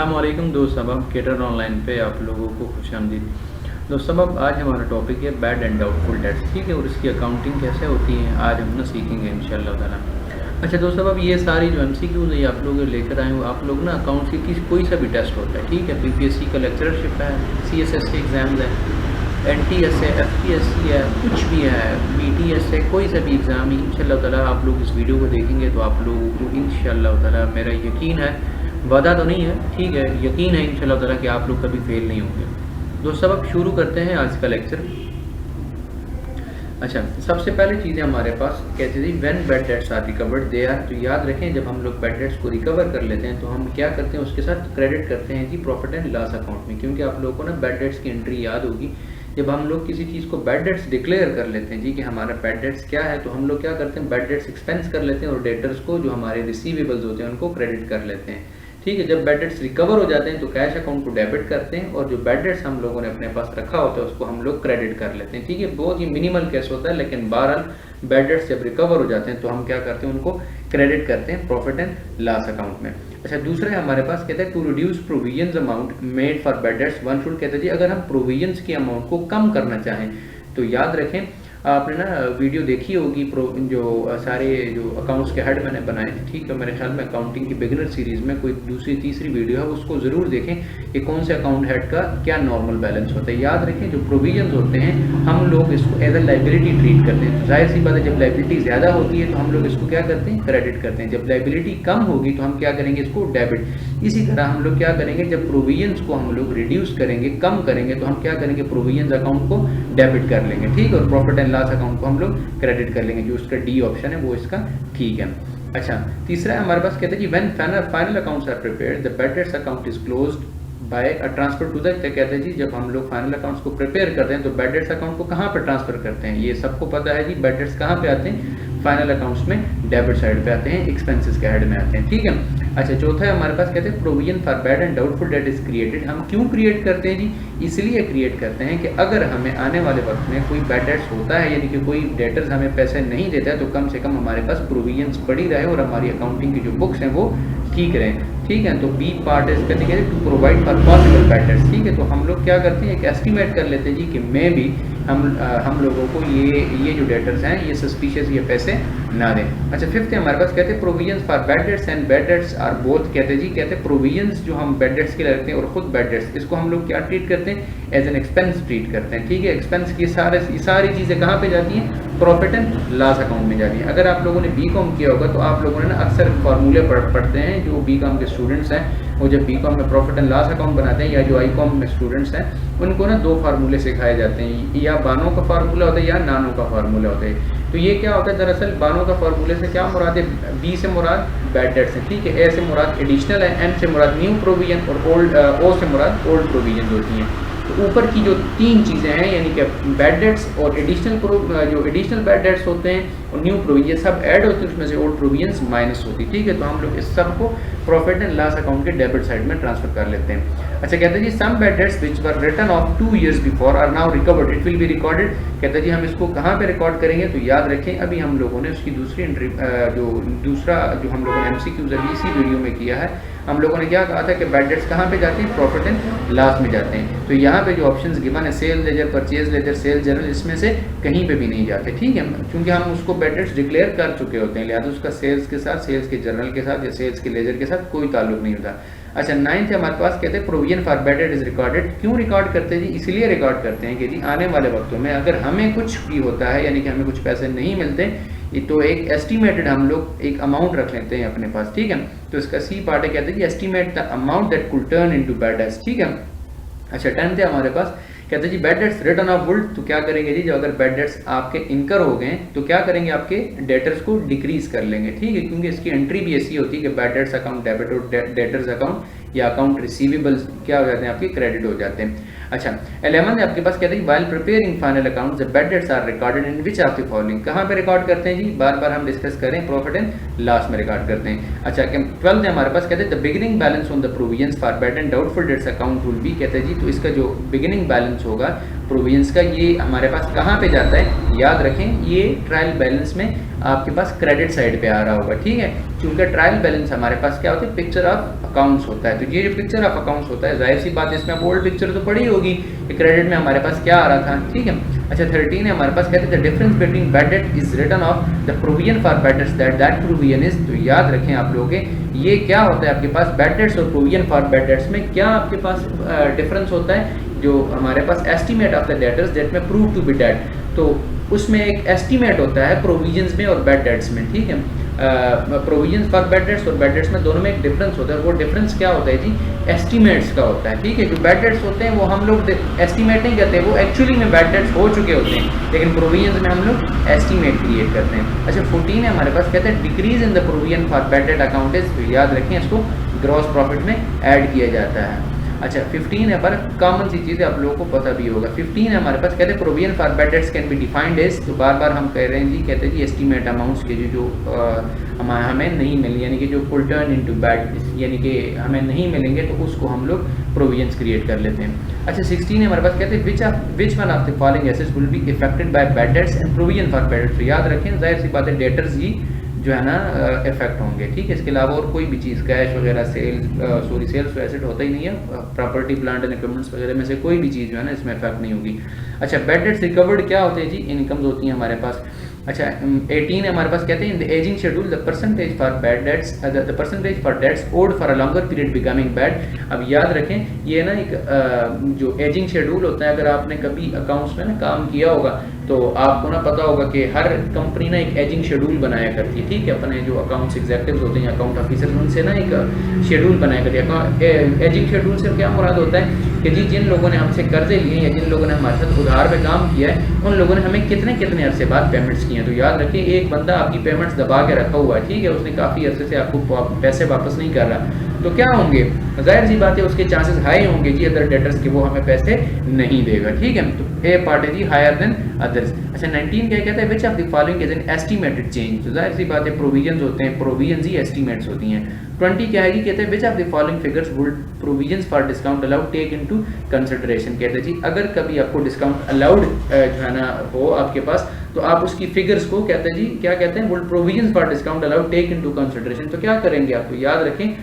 अस्सलामुअलैकुम दोस्त साहब, केटर ऑनलाइन पे आप लोगों को खुशामदीद। दोस्त साहब, आज हमारा टॉपिक है बैड एंड डाउटफुल डेट्स, ठीक है, और इसकी अकाउंटिंग कैसे होती है आज हम ना सीखेंगे इंशाल्लाह ताला। अच्छा दोस्त साहब, अब ये सारी जो MCQs है आप लोग लेकर आए हो, आप लोग ना अकाउंट्स की कोई सा भी टेस्ट होता है, ठीक है, PPSC का लेक्चरशिप है, CSS के एग्ज़ाम्स है, NTS है, FPSC है, कुछ भी है, BTS है, कोई सा भी एग्ज़ाम ही इंशाल्लाह ताला आप लोग इस वीडियो को देखेंगे तो आप लोगों को इंशाल्लाह ताला मेरा यकीन है, वादा तो नहीं है, ठीक है, यकीन है इंशाल्लाह ताला कि आप लोग कभी फेल नहीं होंगे। दोस्त साहब, अब शुरू करते हैं आज का लेक्चर। अच्छा, सबसे पहले चीज़ें हमारे पास कहते थे when bad debts are recovered they are, तो याद रखें जब हम लोग बैड डेट्स को रिकवर कर लेते हैं तो हम क्या करते हैं, उसके साथ क्रेडिट करते हैं जी प्रॉफिट एंड लॉस अकाउंट में, क्योंकि आप लोगों को ना बैड डेट्स की एंट्री याद होगी। जब हम लोग किसी चीज़ को बैड डेट्स डिक्लेयर कर लेते हैं जी कि हमारा बैड डेट्स क्या है, तो हम लोग क्या करते हैं, बैड डेट्स एक्सपेंस कर लेते हैं और डेटर्स को जो हमारे रिसीवेबल्स होते हैं उनको क्रेडिट कर लेते हैं, ठीक है। जब बैड डेट्स रिकवर हो जाते हैं तो कैश अकाउंट को डेबिट करते हैं और जो बैड डेट्स हम लोगों ने अपने पास रखा होता है उसको हम लोग क्रेडिट कर लेते हैं, ठीक है। बहुत ही मिनिमल केस होता है, लेकिन बहरहाल बैड डेट्स जब रिकवर हो जाते हैं तो हम क्या करते हैं, उनको क्रेडिट करते हैं प्रॉफिट एंड लॉस अकाउंट में। अच्छा, दूसरा है हमारे पास कहते हैं to reduce provisions amount made for bad debts one should, कहते हैं जी अगर हम प्रोविजंस की अमाउंट को कम करना चाहें तो याद रखें, आपने ना वीडियो देखी होगी जो सारे जो अकाउंट्स के हेड मैंने बनाए थे, ठीक है, मेरे ख्याल में अकाउंटिंग की बिगिनर सीरीज़ में कोई दूसरी तीसरी वीडियो है, उसको ज़रूर देखें कि कौन से अकाउंट हेड का क्या नॉर्मल बैलेंस होता है। याद रखें जो प्रोविजंस होते हैं हम लोग इसको एज ए लाइबिलिटी ट्रीट करते हैं, तो जाहिर सी बात है जब लाइबिलिटी ज़्यादा होती है तो हम लोग इसको क्या करते हैं, क्रेडिट करते हैं। जब लाइबिलिटी कम होगी तो हम क्या करेंगे, इसको डेबिट। इसी तरह हम लोग क्या करेंगे, जब प्रोविजंस को हम लोग रिड्यूस करेंगे, कम करेंगे, तो हम क्या करेंगे, प्रोविजंस अकाउंट को डेबिट कर लेंगे, ठीक है, और प्रॉफिट एंड लॉस अकाउंट को हम लोग क्रेडिट कर लेंगे। जो उसका डी ऑप्शन है वो इसका ठीक है। अच्छा, तीसरा है हमारे पास कहते हैं कि when final accounts are prepared the bad debts account is closed by a transfer to the, कहते हैं जी जब हम लोग फाइनल अकाउंट्स को प्रिपेयर करते हैं तो बैड डेट्स अकाउंट को कहाँ पर ट्रांसफर करते हैं, ये सबको पता है जी। बैड डेट्स कहाँ पे आते हैं, फाइनल अकाउंट्स में डेबिट साइड पे आते हैं, एक्सपेंसेस के हेड में आते हैं, ठीक है। अच्छा, चौथा है हमारे पास कहते हैं provision for bad and doubtful debt is created. हम क्यों क्रिएट करते हैं जी, इसलिए क्रिएट करते हैं कि अगर हमें आने वाले वक्त में कोई बैड डेट्स होता है, यानी कि कोई डेटर्स हमें पैसे नहीं देता है, तो कम से कम हमारे पास प्रोविजंस पड़ी रहे और हमारी अकाउंटिंग की जो बुक्स हैं वो ठीक रहें, ठीक है। तो बी पार्ट इज कहते हैं to provide for possible bad debts, ठीक है। तो हम लोग क्या करते हैं, एक एस्टिमेट कर लेते हैं जी कि मे भी हम लोगों को ये जो डेटर्स हैं ये सस्पिशियस ये पैसे ना दें। अच्छा, फिफ्थ है हमारे पास कहते हैं provisions for bad debts and bad debts are both, कहते हैं जी कहते हैं प्रोविजंस जो हम बैड डेट्स के लिए रखते हैं और खुद बैड डेट्स, इसको हम लोग क्या ट्रीट करते हैं, एज एन एक्सपेंस ट्रीट करते हैं, ठीक है। एक्सपेंस की सारी चीज़ें कहाँ पे जाती हैं, प्रॉफिट एंड लॉस अकाउंट में जाती है। अगर आप लोगों ने BCom किया होगा तो आप लोगों ने ना अक्सर फार्मूले पढ़ते हैं, जो BCom के स्टूडेंट्स हैं वो जब BCom में प्रॉफिट एंड लॉस अकाउंट बनाते हैं, या जो ICom में स्टूडेंट्स हैं उनको ना दो फार्मूले सिखाए जाते हैं, या बानो का फार्मूला होता है या नानो का फार्मूला होता है। तो ये क्या होता है, दरअसल बानो का फार्मूले से क्या मुराद है, B से मुराद बैड डेट्स है, ठीक है, A से मुराद एडिशनल है, N से मुराद न्यू प्रोविजन और O से मुराद ओल्ड प्रोविजन होती हैं। तो ऊपर की जो तीन चीज़ें हैं यानी कि बैड डेट्स और जो एडिशनल बैड डेट्स होते हैं और न्यू प्रोविजन सब ऐड होते हैं, उसमें से ओल्ड प्रोविजंस माइनस होती है, ठीक है। तो हम लोग इस सब को प्रॉफिट एंड लॉस अकाउंट के डेबिट साइड में ट्रांसफर कर लेते हैं। अच्छा, कहते हैं जी some bad debts which were written off 2 years before are now recovered it will be recorded, कहते हैं जी हम इसको कहाँ पे रिकॉर्ड करेंगे, तो याद रखें अभी हम लोगों ने उसकी दूसरी एंट्री दूसरा जो हम लोगों ने MCQs अभी इसी वीडियो में किया है, हम लोगों ने क्या कहा था कि बैड डेट्स कहाँ पे जाते हैं, प्रॉफिट एंड लॉस में जाते हैं। तो यहाँ पे जो ऑप्शंस गिवन है sale ledger, purchase ledger, sale journal, इसमें से कहीं पे भी नहीं जाते, ठीक है, क्योंकि हम उसको बैड डेट्स डिक्लेयर कर चुके होते हैं, लिहाजा उसका सेल्स के साथ, सेल्स के जर्नल के साथ या सेल्स के लेजर के साथ कोई ताल्लुक नहीं होता। अच्छा, 9th है हमारे पास कहते हैं provision for bad debt is recorded. क्यों रिकॉर्ड करते हैं जी, इसलिए रिकॉर्ड करते हैं कि जी आने वाले वक्तों में अगर हमें कुछ भी होता है, यानी कि हमें कुछ पैसे नहीं मिलते, तो एक एस्टिमेटेड हम लोग एक अमाउंट रख लेते हैं अपने पास, ठीक है। तो इसका C पार्ट है, कहते हैं जी estimate the amount that could turn into bad debts, ठीक है। अच्छा, 10th है हमारे पास कहते हैं जी bad debts return of would, तो क्या करेंगे जी, जो अगर बैड डेट्स आपके इनकर हो गए तो क्या करेंगे, आपके डेटर्स को डिक्रीज कर लेंगे, ठीक है, क्योंकि इसकी एंट्री भी ऐसी होती है कि बैड डेट्स अकाउंट डेबिट और डेटर्स अकाउंट या अकाउंट रिसीवेबल्स क्या हो जाते हैं, आपके क्रेडिट हो जाते हैं। अच्छा, 11 आपके पास कहते हैं while preparing final accounts the bad debts are recorded in which of the following, कहाँ पे रिकॉर्ड करते हैं जी, बार बार हम डिस्कस करें, प्रॉफिट एंड लॉस में रिकॉर्ड करते हैं। अच्छा, 12 हमारे पास कहते हैं the beginning balance on the provisions for bad and doubtful debts account will be, कहते हैं जी तो इसका जो बिगिनिंग बैलेंस होगा प्रोविजंस का, ये हमारे पास कहाँ पे जाता है, याद रखें ये ट्रायल बैलेंस में आपके पास क्रेडिट साइड पे आ रहा होगा, ठीक है। क्योंकि ट्रायल बैलेंस हमारे पास क्या होता है, पिक्चर ऑफ अकाउंट्स होता है। तो ये जो पिक्चर ऑफ अकाउंट्स होता है, जाहिर सी बात है इसमें अब ओल्ड पिक्चर तो पड़ी होगी कि क्रेडिट में हमारे पास क्या आ रहा था, ठीक है। अच्छा 13 है हमारे पास, कहते हैं the difference between bad debt is written off the provision for bad debts that provision is. तो याद रखें आप लोगों के, ये क्या होता है आपके पास बैड डेट्स और प्रोविजन फॉर बैड डेट्स में क्या आपके पास डिफरेंस होता है। जो हमारे पास estimate of the debtors that में प्रूव टू बी डेट, तो उसमें एक एस्टीमेट होता है प्रोविजंस में और बैड डेट्स में, ठीक है। प्रोविजंस फॉर बैड डेट्स और बैड डेट्स में दोनों में एक डिफरेंस होता है। वो डिफरेंस क्या होता है जी, एस्टीमेट्स का होता है, ठीक है। जो बैड डेट्स होते हैं वो हम लोग एस्टीमेट नहीं करते, वो एक्चुअली में बैड डेट्स हो चुके होते हैं, लेकिन प्रोविजंस में हम लोग एस्टीमेट क्रिएट करते हैं। अच्छा 14 है हमारे पास, कहते हैं decrease in the provision for bad debt account is, याद रखें इसको ग्रॉस प्रॉफिट में ऐड किया जाता है। अच्छा 15 है पर कॉमन सी चीज़ है, आप लोगों को पता भी होगा। 15 है हमारे पास, कहते हैं provision for bad debts can be defined as, तो बार बार हम कह रहे हैं जी, कहते हैं जी एस्टीमेट अमाउंट्स के जो हमें नहीं मिले, यानी कि जो फुल टर्न इनटू बैड, यानी कि हमें नहीं मिलेंगे तो उसको हम लोग प्रोविजंस क्रिएट कर लेते हैं। अच्छा 16 है हमारे पास, कहते हैं which one of the following assets will be affected by bad debts and provision for bad dates. याद रखें जाहिर सी बात है डेटर्स ही जो है ना इफेक्ट होंगे, ठीक है। इसके अलावा और कोई भी चीज़ कैश वगैरह सेल्स तो एसेट होता ही नहीं है, प्रॉपर्टी प्लांट एंड इक्विपमेंट्स वगैरह में से कोई भी चीज़ जो है ना इसमें इफेक्ट नहीं होगी। अच्छा बैड डेट्स रिकवर्ड क्या होते हैं जी, इनकम्स होती हैं हमारे पास। अच्छा 18 है हमारे पास, कहते हैं in the ageing schedule the percentage for bad debts the percentage for debts owed for a longer period becoming bad. अब याद रखें ये ना एक जो एजिंग शेड्यूल होता है, अगर आपने कभी अकाउंट्स में ना काम किया होगा तो आपको ना पता होगा कि हर कंपनी ना एक एजिंग शेड्यूल बनाया करती है, ठीक है। अपने जो अकाउंट्स एग्जीक्यूटिव्स होते हैं, अकाउंट ऑफिसर, उनसे ना एक शेड्यूल बनाया करती है। एजिंग शेड्यूल से क्या मुराद होता है कि जी जिन लोगों ने हमसे कर्जे लिए या जिन लोगों ने हमारे साथ उधार पे काम किया है, उन लोगों ने हमें कितने कितने अरसे बाद पेमेंट्स किए हैं। तो याद रखिए एक बंदा आपकी पेमेंट्स दबा के रखा हुआ है, ठीक है, उसने काफ़ी अरसे से आपको पैसे वापस नहीं कर रहा, तो क्या होंगे, जाहिर सी बात है उसके चांसेस हाई होंगे जी अदर डेटर्स के वो हमें पैसे नहीं देगा, ठीक है। तो ए पार्ट है जी हायर देन अदर्स। अच्छा 19 क्या कहता है, विच of the following is an estimated change. तो जाहिर सी बात है प्रोविजंस होते हैं, प्रोविजंस ही एस्टीमेट्स होती हैं। 20 क्या है जी, कहते हैं which of the following figures would provisions for discount allowed take into consideration. कहते हैं जी अगर कभी आपको डिस्काउंट अलाउड जो है ना हो आपके पास, तो आप उसकी फिगर्स को कहते हैं जी क्या कहते हैं, would provisions for discount allowed take into consideration. तो क्या करेंगे आपको याद रखें,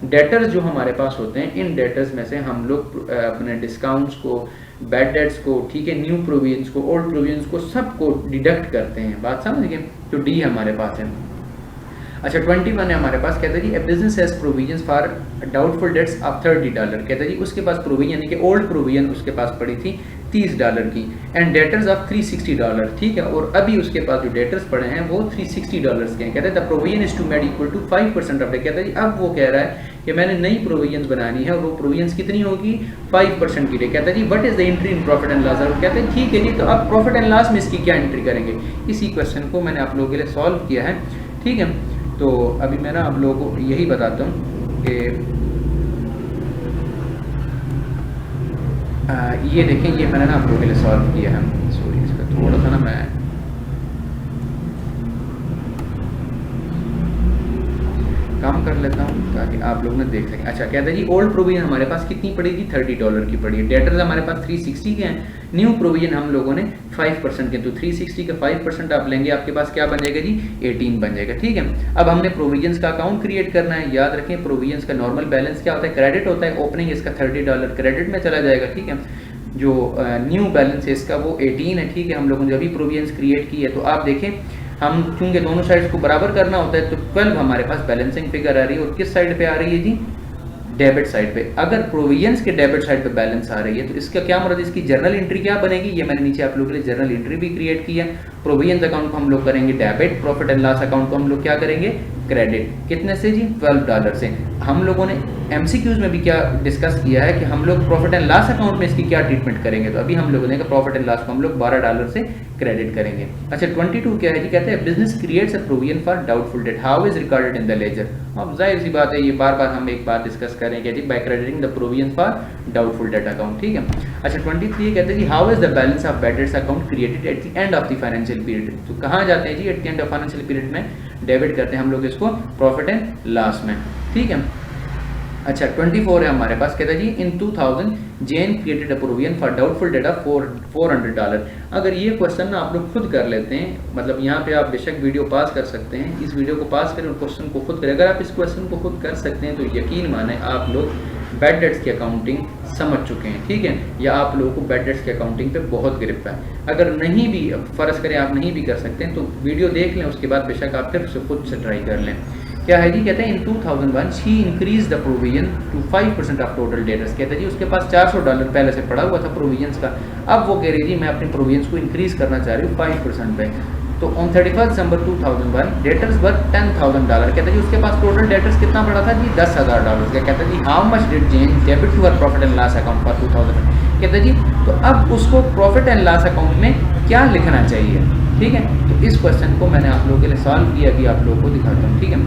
डेटर्स जो हमारे पास होते हैं, इन डेटर्स में से हम लोग अपने डिस्काउंट्स को, बैड डेट्स को, ठीक है, न्यू प्रोविजंस को, ओल्ड प्रोविजंस को, सबको डिडक्ट करते हैं। बात समझ गए, तो डी हमारे पास है। अच्छा 21 है हमारे पास, कहते हैं जी a business has provisions for doubtful debts of $30। कहते हैं जी उसके पास प्रोविजन यानी कि ओल्ड प्रोविजन उसके पास पड़ी थी $30 की, एंड डेटर्स ऑफ $360, ठीक है, और अभी उसके पास जो डेटर्स पड़े हैं वो $360 के हैं। कहते हैं the provision is to made equal to 5% of debt. कहते हैं जी अब वो कह रहा है कि मैंने नई प्रोविजंस बनानी है और वो प्रोविजंस कितनी होगी, 5% की। कहता है जी what is the entry in profit and loss. कहते हैं ठीक है जी, तो आप प्रॉफिट एंड लॉस में इसकी क्या एंट्री करेंगे। इसी क्वेश्चन को मैंने आप लोगों के लिए सॉल्व किया है, ठीक है। तो अभी मैं ना आप लोगों को यही बताता हूँ कि ये देखें, ये मैंने ना आप लोगों के लिए सॉल्व किया है। सॉरी इसका थोड़ा सा ना मैं काम कर लेता हूँ ताकि आप लोग ना देख सकें। अच्छा कहता है जी ओल्ड प्रोविजन हमारे पास कितनी पड़ी थी, $30 की पड़ी है। डेटर्स हमारे पास 360 के हैं, न्यू प्रोविजन हम लोगों ने 5% के, तो 360 का 5% आप लेंगे, आपके पास क्या बन जाएगा जी, 18 बन जाएगा, ठीक है। अब हमने प्रोविजंस का अकाउंट क्रिएट करना है। याद रखें प्रोविजंस का नॉर्मल बैलेंस क्या होता है, क्रेडिट होता है, ओपनिंग इसका $30 क्रेडिट में चला जाएगा, ठीक है। जो न्यू बैलेंस है इसका वो 18 है, ठीक है। हम लोगों ने अभी प्रोविजंस क्रिएट की है, तो आप देखें हम चूंकि दोनों साइड्स को बराबर करना होता है, तो 12 हमारे पास बैलेंसिंग फिगर आ रही है, और किस साइड पे आ रही है जी, डेबिट साइड पे। अगर प्रोविजंस के डेबिट साइड पे बैलेंस आ रही है तो इसका क्या मतलब, इसकी जर्नल एंट्री क्या बनेगी, ये मैंने नीचे आप लोगों के लिए जर्नल एंट्री भी क्रिएट की है। प्रोविजंस अकाउंट को हम लोग करेंगे debit, profit and loss account को हम लोग क्या करेंगे, क्रेडिट। कितने से जी, $12 से। हम लोगों ने एमसीक्यूज में भी क्या डिस्कस किया है कि हम लोग प्रॉफिट एंड लॉस अकाउंट में इसकी क्या ट्रीटमेंट करेंगे, तो अभी हम लोग देंगे प्रॉफिट एंड लॉस को हम लोग $12 से क्रेडिट करेंगे। अच्छा 22 क्या है जी, कहते हैं business creates a provision for doubtful debt, how is recorded in the ledger. अब जाहिर सी बात है ये बार बार हम एक बात डिस्कस करेंगे जी, by crediting the provision for doubtful debt account, ठीक है। अच्छा 23 कहते हैं जी how is the balance of bad debts account created at the end of the financial period. तो कहाँ जाते हैं जी, at the end of financial period में डेबिट करते हैं हम लोग इसको प्रॉफिट एंड लॉस में, ठीक है। अच्छा 24 है हमारे पास, कहता है जी in 2000 Jane created a provision for doubtful debts $400। अगर ये क्वेश्चन ना आप लोग खुद कर लेते हैं, मतलब यहाँ पे आप बेशक वीडियो पास कर सकते हैं, इस वीडियो को पास करें और क्वेश्चन को खुद करें। अगर आप इस क्वेश्चन को खुद कर सकते हैं तो यकीन माने आप लोग बैड डेट्स की अकाउंटिंग समझ चुके हैं, ठीक है, या आप लोगों को बैड डेट्स की अकाउंटिंग पे बहुत ग्रिप है। अगर नहीं भी, फ़र्ज़ करें आप नहीं भी कर सकते हैं, तो वीडियो देख लें, उसके बाद बेशक आप फिर से खुद से ट्राई कर लें। क्या है जी, कहते हैं in 2001 she increase the provision to 5% of total debtors. कहते हैं जी उसके पास $400 पहले से पड़ा हुआ था प्रोविजंस का, अब वो कह रही जी मैं अपने प्रोविजंस को इंक्रीज करना चाह रही हूँ 5% पे। तो ऑन 31 दिसंबर 2001 डेटर्स वर्थ $10,000। कहते हैं जी उसके पास टोटल डेटर्स कितना पड़ा था जी $10,000 का। कहते हैं जी how much did Jane debit to her profit and loss account for 2000। कहते हैं जी तो अब उसको प्रॉफिट एंड लॉस अकाउंट में क्या लिखना चाहिए, ठीक है। तो इस क्वेश्चन को मैंने आप लोगों के लिए सॉल्व किया, अभी आप लोगों को दिखाता हूँ, ठीक है।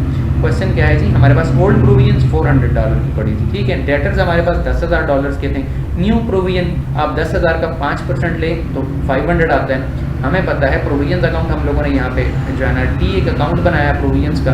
क्वेश्चन क्या है जी, हमारे पास ओल्ड प्रोविजंस $400 की पड़ी थी, ठीक है। डेटर्स हमारे पास $10,000 के थे। न्यू प्रोविजन आप 10,000 का 5% ले तो 500 आता है। हमें पता है प्रोविजंस अकाउंट हम लोगों ने यहाँ पे जो है ना टी एक अकाउंट बनाया प्रोविजंस का,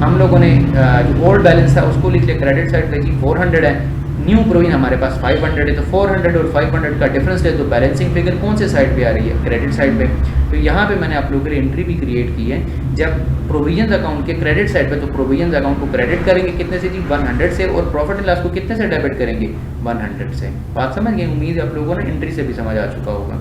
हम लोगों ने जो ओल्ड बैलेंस था उसको लिख लिया क्रेडिट साइड पे जी 400 है। न्यू प्रोविजन हमारे पास 500 है, तो 400 और 500 का डिफरेंस है, तो बैलेंसिंग फिगर कौन से साइड पे आ रही है, क्रेडिट साइड पे। तो यहाँ पे मैंने आप लोगों के लिए एंट्री भी क्रिएट की है, जब प्रोविजंस अकाउंट के क्रेडिट साइड पे, तो प्रोविजंस अकाउंट को क्रेडिट करेंगे कितने से जी 100 से, और प्रॉफिट एंड लॉस को कितने से डेबिट करेंगे 100 से। बात समझ गए, उम्मीद है आप लोगों ने एंट्री से भी समझ आ चुका होगा,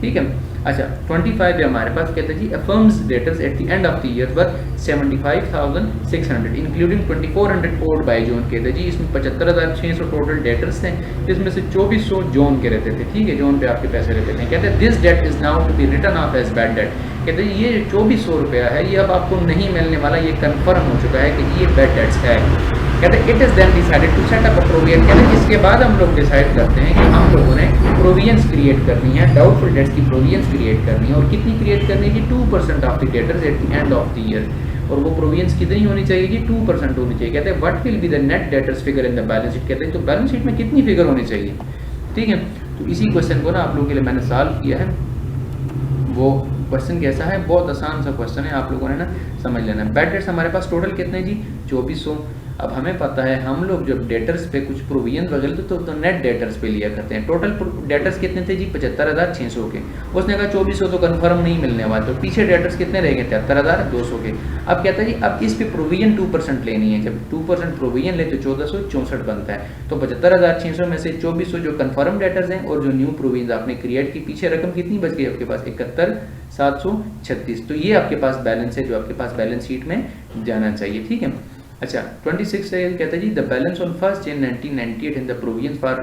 ठीक है। अच्छा 25 है हमारे पास, कहते हैं जी a firm's debtors at the end of the year were 75,600 including 2,400 owed by Joan. कहते हैं जी इसमें 75,600 टोटल डेटर्स थे, जिसमें से 2,400 जोन के रहते थे, ठीक है, जोन पे आपके पैसे रहते थे। कहते हैं this debt is now to be return off as bad debt. कहते हैं ये 2,400 रुपया है, ये अब आपको नहीं मिलने वाला, ये कन्फर्म हो चुका है कि ये बैड डेट्स है। कहते हैं it is then decided to set up a provision. कहते हैं इसके बाद हम लोग डिसाइड करते हैं कि हम लोगों ने प्रोविजंस क्रिएट करनी है, डाउटफुल डेट्स की प्रोविजंस क्रिएट करनी है, और कितनी क्रिएट करनी है कि 2% of the debtors at the end of the year. और वो प्रोविजंस कितनी होनी चाहिए कि 2% होनी चाहिए। कहते हैं what will be the net debtors figure in the balance sheet. कहते हैं तो बैलेंस शीट में कितनी फिगर होनी चाहिए, ठीक है। तो इसी क्वेश्चन को ना आप लोगों के लिए मैंने सॉल्व किया है। वो क्वेश्चन कैसा है, बहुत आसान सा क्वेश्चन है, आप लोगों ने ना समझ लेना है। बैड डेट्स हमारे पास टोटल कितने जी 2,400। अब हमें पता है हम लोग जब डेटर्स पे कुछ प्रोविजन वगैरह तो नेट डेटर्स पे लिया करते हैं। टोटल डेटर्स कितने थे जी 75,600 के। उसने कहा 2,400 तो कन्फर्म नहीं मिलने वाला, तो पीछे डेटर्स कितने रह गए 73,200 के। अब कहता है जी अब इस पे प्रोविजन 2% लेनी है, जब 2% प्रोविजन ले तो 1,464 बनता है। तो 75,600 में से 2,400 जो कन्फर्म डेटर्स हैं और जो न्यू प्रोविजन आपने क्रिएट की, पीछे रकम कितनी बच गई आपके पास 71,736। तो ये आपके पास बैलेंस है जो आपके पास बैलेंस शीट में जाना चाहिए, ठीक है। अच्छा 26 से कहता है जी the balance on 1 January 1998 in the provision for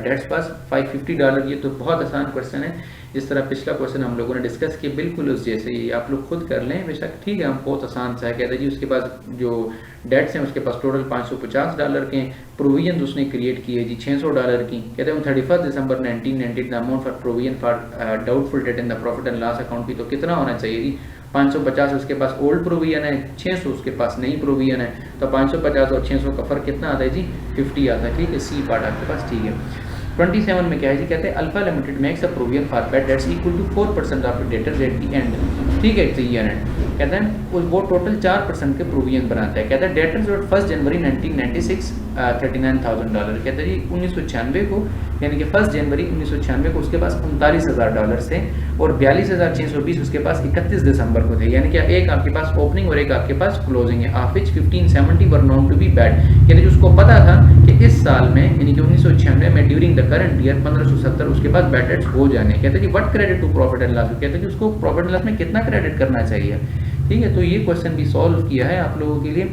debts pass $550। ये तो बहुत आसान क्वेश्चन है, जिस तरह पिछला क्वेश्चन हम लोगों ने डिस्कस किया बिल्कुल उस जैसे ही, आप लोग खुद कर लें बेशक, ठीक है। हम बहुत आसान सा है। कहता है जी उसके पास जो डेट्स हैं उसके पास टोटल $550 के प्रोविजन उसने क्रिएट किए जी $600 की। कहते हैं 31 दिसंबर 1998 the amount for provision for doubtful date in the profit and loss account की, तो कितना होना चाहिए जी 550 उसके पास ओल्ड प्रोविजन है, 600 उसके पास नई प्रोविजन है, तो 550 और 600 का फर्क कितना आता है जी 50 आता है, ठीक है। सी पार्ट आपके पास, ठीक है। 27 में क्या है जी, कहते हैं Alpha Limited makes a provision for bad debts equal to 4% of debtors at the end, ठीक है, ईयर एंड। कहते हैं वो टोटल 4% के प्रोविजन बनाता है। कहता है डेटर्स ऑन 1 जनवरी 1996 $39,000। कहते हैं जी 1996 को, यानी कि 1 जनवरी 1996 को उसके पास $39,000 थे, और 42,620 उसके पास 31 दिसंबर को थे। यानी कि एक आपके पास ओपनिंग और एक आपके पास क्लोजिंग है। Of which 1570 were known to be bad. यानी उसको पता था कि इस साल में यानी कि 1996 में ड्यूरिंग द करंट ईयर 1570 उसके पास बैड डेट्स हो जाने। कहते हैं कि what credit to profit and loss. कहते हैं कि उसको प्रॉफिट एंड लॉस में कितना क्रेडिट करना चाहिए, ठीक है। तो ये क्वेश्चन भी सॉल्व किया है आप लोगों के लिए।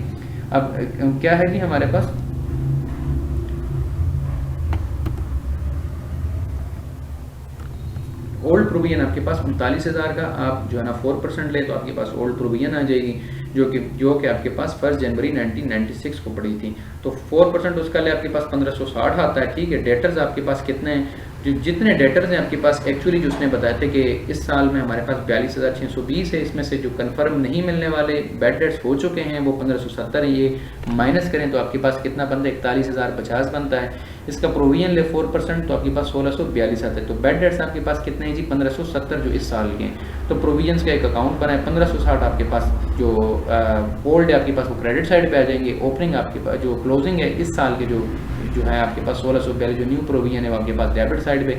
अब क्या है कि हमारे पास ओल्ड प्रोविजन आपके पास 39,000 का, आप जो है ना 4% ले तो आपके पास ओल्ड प्रोविजन आ जाएगी, जो कि आपके पास 1 जनवरी 1996 को पड़ी थी। तो 4% उसका ले आपके पास 1560 आता है, ठीक है। डेटर्स आपके पास कितने हैं जो जितने डेटर्स हैं आपके पास एक्चुअली जो उसने बताया थे कि इस साल में हमारे पास 42,620 है, इसमें से जो कंफर्म नहीं मिलने वाले बैड डेट्स हो चुके हैं वो 1570 है। ये माइनस करें तो आपके पास कितना बनता है, 41,050 बनता है। इसका प्रोविजन ले 4% तो आपके पास 1642 आता है। तो बैड डेट्स आपके पास कितने हैं जी, 1570 जो इस साल के हैं। तो प्रोविजंस का एक अकाउंट बना है, 1560 आपके पास जो ओल्ड है आपके पास वो क्रेडिट साइड पे आ जाएंगे। ओपनिंग आपके पास जो क्लोजिंग है इस साल के जो है आपके पास 1642 जो न्यू प्रोविजन है वो आपके पास डेबिट साइड पे,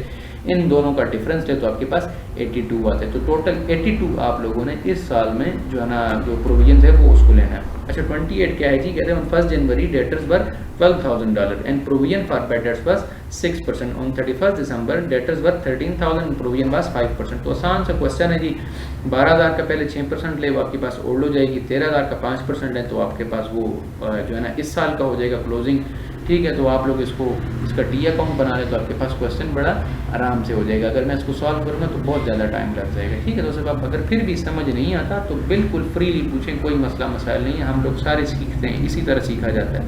इन दोनों का डिफरेंस है तो आपके पास 82 आता है। तो टोटल 82 आप लोगों ने इस साल में जो है ना जो प्रोविजन है वो उसको लेना है। अच्छा 28 क्या है जी, कहते हैं 1 January debtors were $12,000 and provision for bad debts was 6%। On 31 December debtors were 13,000 and provision was 5%। तो आसान सा क्वेश्चन है जी, 12,000 का पहले 6% ले वो आपके पास ओल्ड हो जाएगी, 13,000 का 5% है तो आपके पास वो जो है ना इस साल का हो जाएगा क्लोजिंग। ठीक है, तो आप लोग इसका डी अकाउंट बना लें तो आपके पास क्वेश्चन बड़ा आराम से हो जाएगा। अगर मैं इसको सॉल्व करूँगा तो बहुत ज़्यादा टाइम लग जाएगा। ठीक है दोस्तों, आप अगर फिर भी समझ नहीं आता तो बिल्कुल फ्रीली पूछें, कोई मसला मसाइल नहीं है, हम लोग सारे सीखते हैं, इसी तरह सीखा जाता है।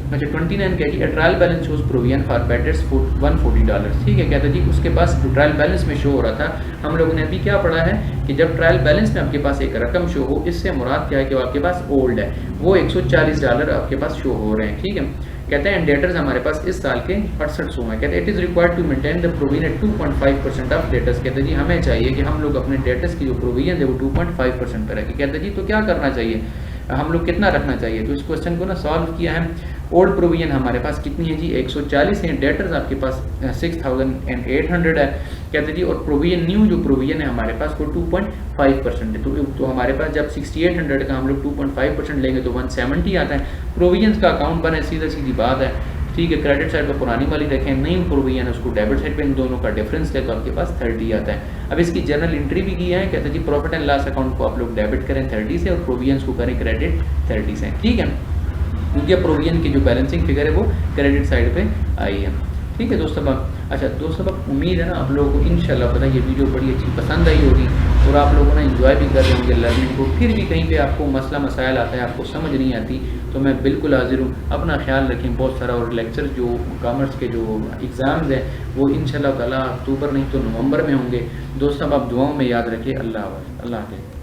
अच्छा 29 क्या है, trial balance shows provision for bad dates $140। ठीक है, कहते हैं जी उसके पास जो ट्रायल बैलेंस में शो हो रहा था, हम लोगों ने अभी क्या पढ़ा है कि जब ट्रायल बैलेंस में आपके पास एक रकम शो हो, इससे मुराद क्या है कि वो आपके पास ओल्ड है, वो $140 आपके पास शो हो रहे हैं। ठीक है, कहते हैं डेटर्स हमारे पास इस साल के 6800 हैं। कहते हैं it is required to maintain the provision at 2.5% of debtors. कहते हैं जी हमें चाहिए कि हम लोग अपने डेटर्स की जो प्रोविजन है वो 2.5% पर रखें। कहते हैं जी तो क्या करना चाहिए, हम लोग कितना रखना चाहिए। तो इस क्वेश्चन को ना सॉल्व किया है। ओल्ड प्रोविजन हमारे पास कितनी है जी, 140 है। डेटर्स आपके पास 6,800 है। कहते जी और प्रोविजन न्यू जो प्रोविजन है हमारे पास वो 2.5% है। तो हमारे पास जब 6,800 का हम लोग 2.5% लेंगे तो 170 आता है। प्रोविजन का अकाउंट बने, सीधा सीधी बात है। ठीक है, क्रेडिट साइड पर पुरानी वाली रखें, नई प्रोविजन उसको डेबिट साइड पे, इन दोनों का डिफरेंस है तो आपके पास 30 आता है। अब इसकी जर्नल एंट्री भी की है, कहते हैं जी प्रॉफिट एंड लॉस अकाउंट को आप लोग डेबिट करें 30 से और प्रोविजन को करें क्रेडिट 30 से। ठीक है, क्योंकि प्रोविजन की जो बैलेंसिंग फिगर है वो क्रेडिट साइड पे आई है। ठीक है दोस्तों, अच्छा दोस्तों उम्मीद है ना आप लोगों को इंशाल्लाह पता ये वीडियो बड़ी अच्छी पसंद आई होगी और आप लोगों ने एंजॉय भी कर रहे होंगे लर्निंग को। फिर भी कहीं पे आपको मसला मसाइल आता है, आपको समझ नहीं आती, तो मैं बिल्कुल हाजिर हूँ। अपना ख्याल रखें, बहुत सारा और लेक्चर जो कॉमर्स के जो एग्ज़ाम्स हैं वो इंशाल्लाह ताला अक्टूबर नहीं तो नवंबर में होंगे। दोस्तों आप दुआओं में याद रखें। अल्लाह हाफ़िज़।